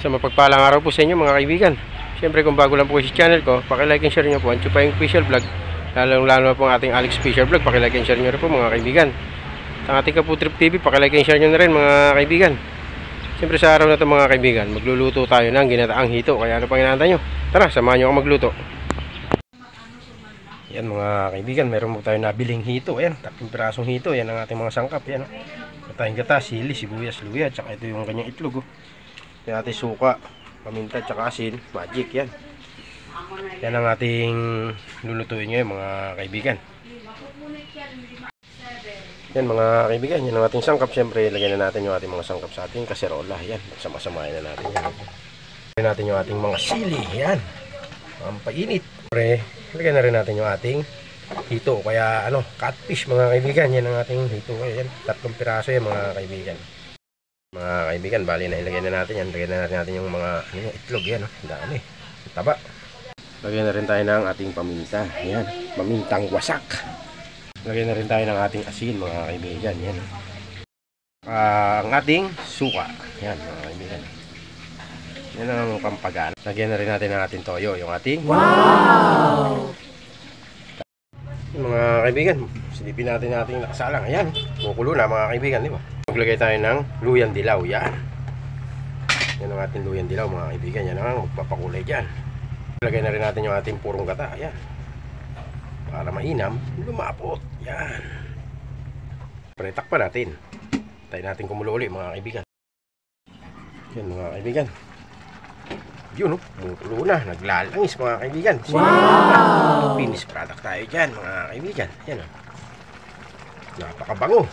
Sa mapagpalang araw po sa inyo mga kaibigan. Siyempre kung bago lang po sa channel ko, paki-like and share nyo po ang Chupayong Official Vlog. Lalo na po ang ating Alex Official Vlog, paki-like and share nyo rin po mga kaibigan. Sa ating Kaputrip TV, paki-like and share nyo na rin mga kaibigan. Siyempre sa araw na ito mga kaibigan, magluluto tayo ng ginataang hito. Kaya ano pang inaantay nyo? Tara, samahan nyo ako magluto. Yan mga kaibigan, meron po tayo nabiling hito. Ayan, 3 pirasong hito. Yan ang ating mga sangkap. Yan, tayong gata, sili, sibuyas, luya, tsaka ito yung kanyang itlog. Yan ating suka, paminta, tsaka asin, magic yan. Yan ang ating lulutuin ngayon mga kaibigan. Yan mga kaibigan, yan ang ating sangkap. Siyempre, lagyan na natin yung ating mga sangkap sa ating kaserola. Yan, sama-samahin na natin yan. Lagyan natin yung ating mga sili. Yan, pampainit. Siyempre, lagyan na rin natin yung ating hito. Kaya ano, catfish mga kaibigan. Yan ang ating hito. Yan, 3 piraso yan mga kaibigan. Mga kaibigan, bali na ilagay na natin yan. Lagyan na natin yung mga itlog yan. Dami, taba. Lagyan na rin tayo ng ating paminta. Yan, pamintang wasak. Lagyan na rin tayo ng ating asin mga kaibigan. Yan. Ang ating suka. Yan mga kaibigan. Yan ang pampagaan. Lagyan na rin natin ng ating toyo. Yung ating wow! Mga kaibigan, silipin natin ating nakasalang. Ayan, kukulo na mga kaibigan, di ba? Maglagay tayo ng luyang dilaw. Yan. Yan ang ating luyang dilaw mga kaibigan. Yan ang magpapakulay dyan. Lagay na rin natin yung ating purong gata. Yan. Para mainam, lumapot. Yan. Pretak pa natin. Tayo natin kumulo ulit mga kaibigan. Yan mga kaibigan. Yun, kumukulo na. Naglalangis mga kaibigan. Wow! Finish product tayo dyan mga kaibigan. Yan. Napakabango.